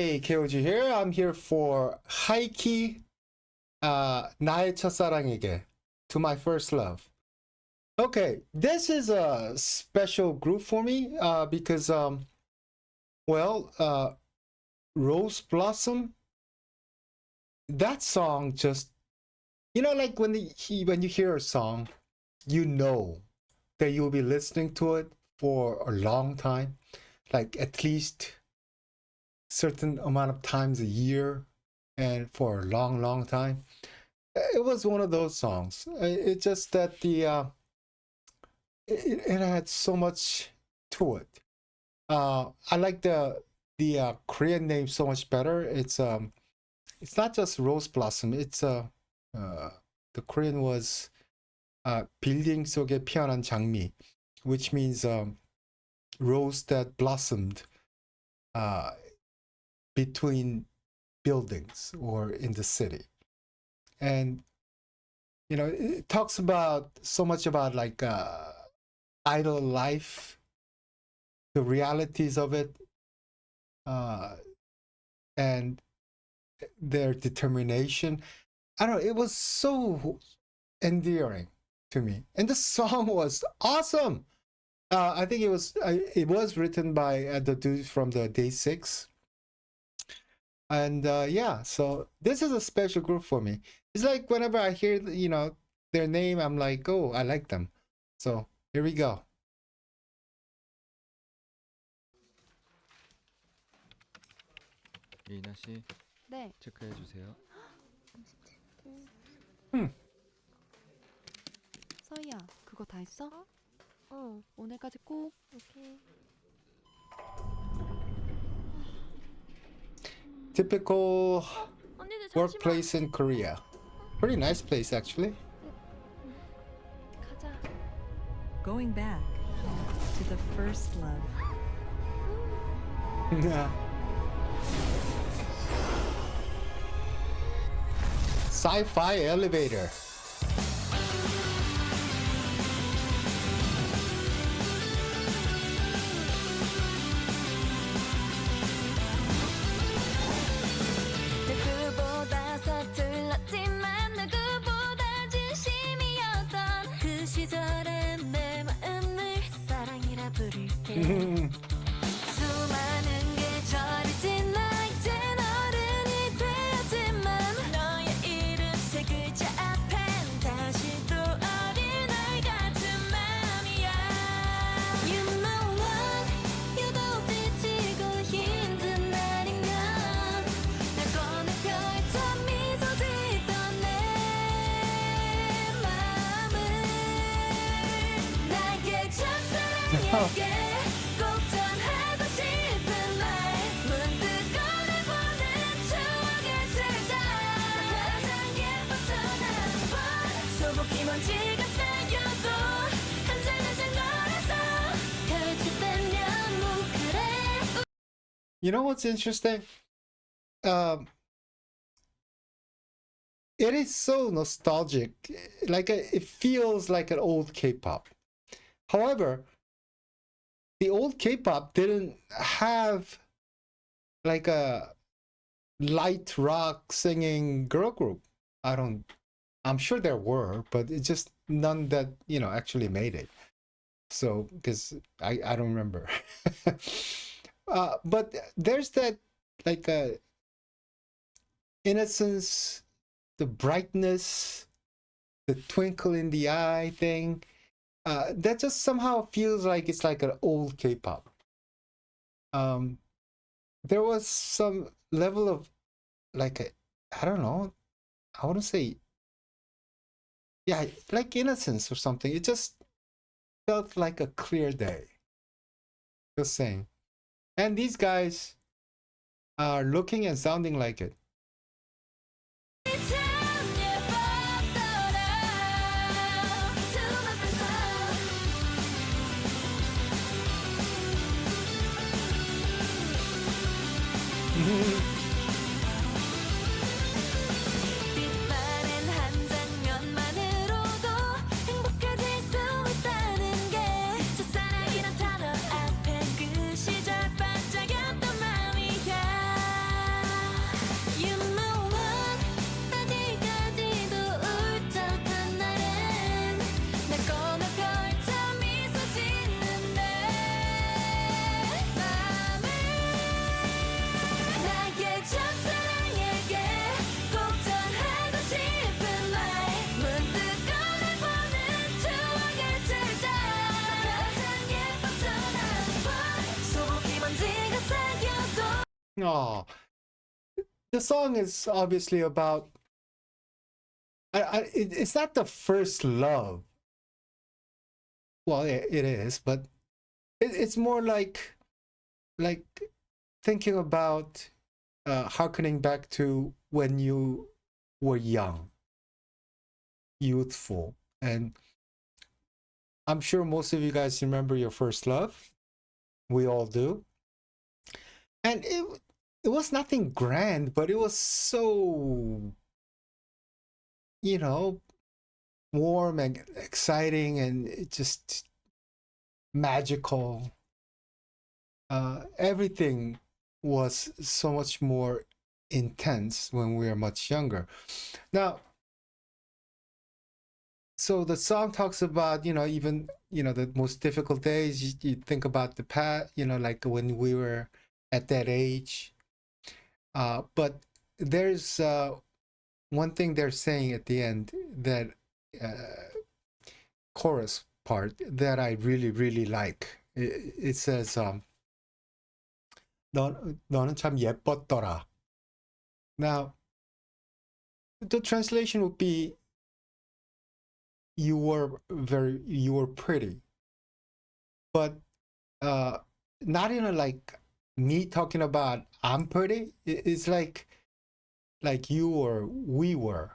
Hey, KOG here. I'm here for H1-KEY, 나의 첫사랑에게, To My First Love. Okay, this is a special group for me because, Rose Blossom, that song just, like when when you hear a song, you know that you'll be listening to it for a long time, like at least certain amount of times a year and for a long time. It was one of those songs. It's just that it had so much to it. I like the Korean name so much better. It's not just Rose Blossom. It's the Korean was 빌딩 속에 피어난 장미, which means rose that blossomed between buildings or in the city. And it talks about so much about like idle life, the realities of it, and their determination. I don't know, it was so endearing to me, and the song was awesome. I think it was written by the dude from the Day 6. And yeah, so this is a special group for me. It's like whenever I hear their name, I'm like, oh, I like them. So here we go. 예인아 씨, 네. 체크해 주세요. 서희야, 그거 다 했어? 오늘까지 꼭. 오케이. Typical workplace in Korea. Pretty nice place, actually. 가자. Going back to the first love. Sci-fi elevator. 누구보다 서툴렀지만 누구보다 진심이었던 그 시절의 내 마음을 사랑이라 부를게. 수많은 계절이 지나 이젠 어른이 되었지만 너의 이름 세 글자 앞엔 다시 또 어린아이 같은 맘이야. You know what, 유독 지치고 힘든 날이면 날 꺼내펴있던 미소 짓던 내 마음을 나의 첫사랑에게 꼭 전하고 싶은 말 문득 꺼내보는 추억의 세상 가장 예뻤던 한번 소복히 먼지가 쌓여도 한 장 한 장 걸어서 펼쳐대면 뭉클해. You know what's interesting? It is so nostalgic. Like it feels like an old K-pop. However, the old K-pop didn't have like a light rock singing girl group. I'm sure there were, but it's just none that, actually made it. So, because I don't remember. But there's that like innocence, the brightness, the twinkle in the eye thing. That just somehow feels like it's like an old K-pop. There was some level of like I don't know, I wouldn't say, yeah, like innocence or something. It just felt like a clear day. Just saying. And these guys are looking and sounding like it. 참 예뻤더라. To my first love. 빛바랜 한 장면만으로도 행복해질 수 있다는 게 첫사랑이란 단어 앞엔 그 시절 반짝였던 맘이야. Oh, the song is obviously about. It's not the first love. Well, it is, but it's more like thinking about harkening back to when you were young, youthful, and I'm sure most of you guys remember your first love. We all do, and it was nothing grand, but it was so, you know, warm and exciting, and it just magical. Everything was so much more intense when we were much younger. Now, so the song talks about, even, the most difficult days. You think about the past, like when we were at that age. But there's one thing they're saying at the end, that chorus part that I really, really like. It says, 너는 참 예뻤더라. Now, the translation would be, you were pretty, but not in a like me talking about I'm pretty. It's like you or we were,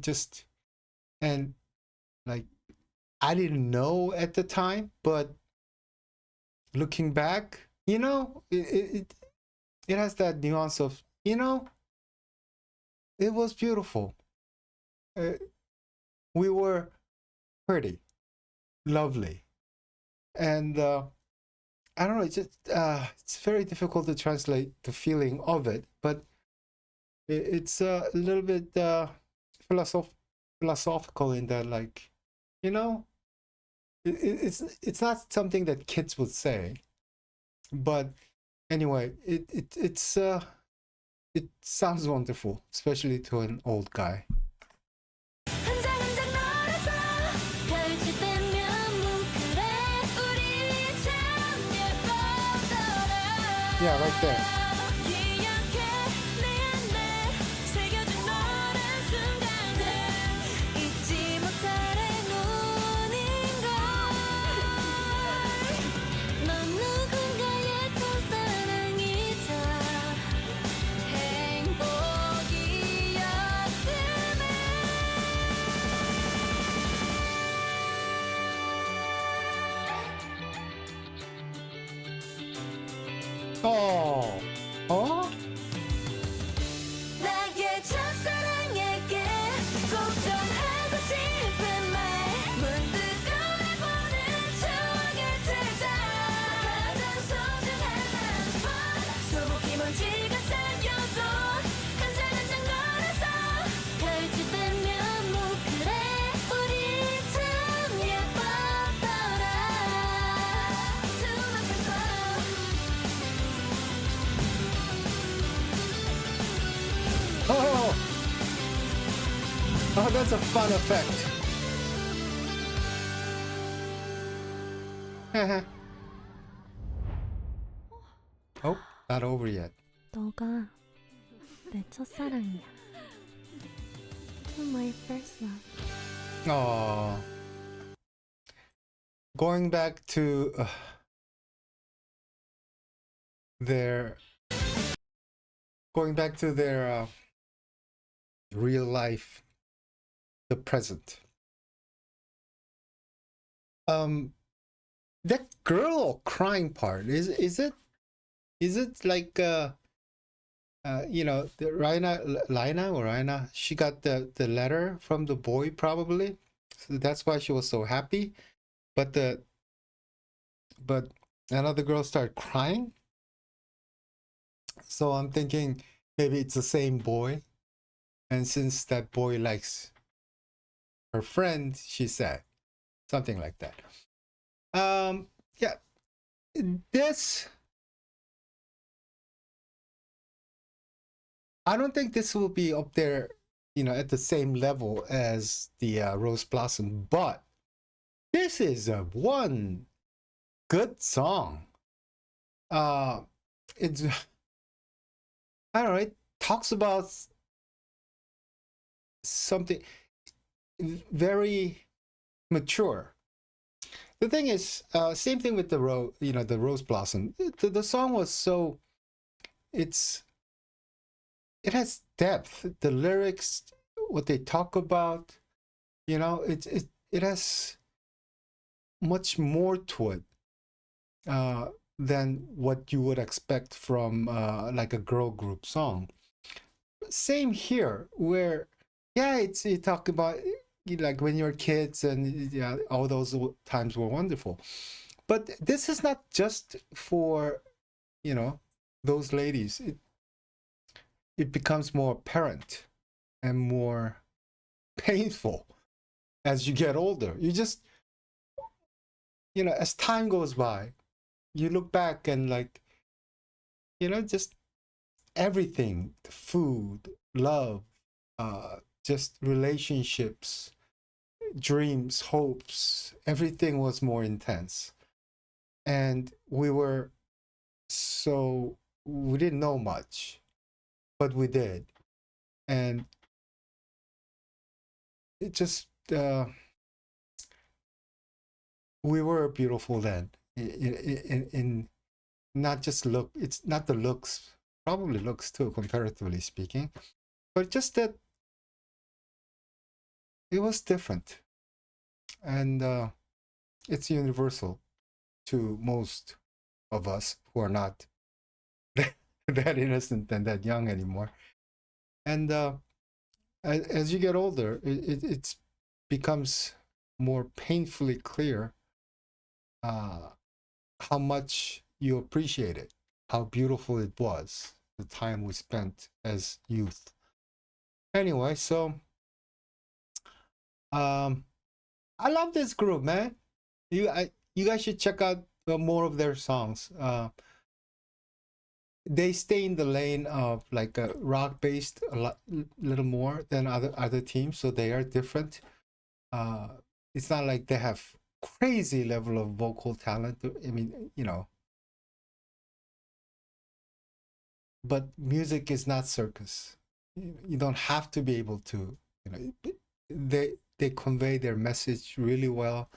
just, and like I didn't know at the time, but looking back, it has that nuance of, it was beautiful. We were pretty, lovely, and I don't know. It's just it's very difficult to translate the feeling of it, but it's a little bit philosophical in that, like, it's not something that kids would say, but anyway, it sounds wonderful, especially to an old guy. 한 장 한 장 널어서 펼칠 때면 뭉클해 우리 참 예뻤더라. Yeah, right there. 기억해 내 안에 새겨진 너란 순간들 잊지 못할 행운인걸. 넌 누군가의 첫사랑이자 행복이었음에. Oh. 나의 첫사랑에게 꼭 전하고 싶은 말 문득 꺼내보는 추억의 책장 가장 소중한 번 수북히 먼지가 쌓여도 한 장 한 장 걸어서 펼칠 때면 뭉클해 우리 참 예뻤더라. 수놓쳤어. Oh, that's a fun effect. Oh, not over yet. 너가 내 첫사랑이야. To my first love. Oh, going back to their real life, the present. That girl crying part, is it like the Lina, she got the letter from the boy, probably, so that's why she was so happy, but another girl started crying, so I'm thinking maybe it's the same boy, and since that boy likes her friend, she said something like that. Yeah, this, I don't think this will be up there, at the same level as the Rose Blossom, but this is one good song. it's, I don't know, it talks about something very mature. The thing is, same thing with the the Rose Blossom. The song was so, it has depth. The lyrics, what they talk about, it has much more to it than what you would expect from like a girl group song. Same here, where you talk about like when you're kids and all those times were wonderful. But this is not just for those ladies. It becomes more apparent and more painful as you get older. You just, as time goes by, you look back and like, just everything, the food, love, just relationships, dreams, hopes, everything was more intense. And we didn't know much, but we did. And it just, we were beautiful then. In not just look, it's not the looks, probably looks too, comparatively speaking, but just that it was different. And it's universal to most of us who are not that innocent and that young anymore. And as you get older, it becomes more painfully clear how much you appreciate it, how beautiful it was, the time we spent as youth. Anyway, so I love this group, man. You guys should check out more of their songs. They stay in the lane of like a rock based a little more than other teams, so they are different. It's not like they have crazy level of vocal talent. I mean, but music is not circus. You don't have to be able to, they convey their message really well.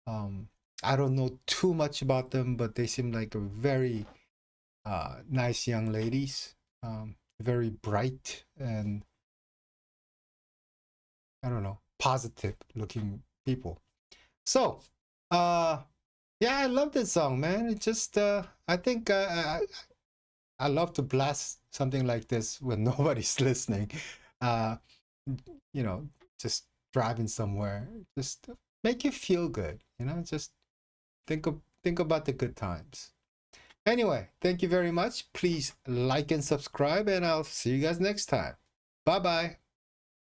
I don't know too much about them, but they seem like a very nice young ladies, very bright and, I don't know, positive looking people. So, I love this song, man. It just, I think I love to blast something like this when nobody's listening. Just driving somewhere, just make you feel good. Just think about the good times. Anyway, thank you very much. Please like and subscribe, and I'll see you guys next time. Bye bye.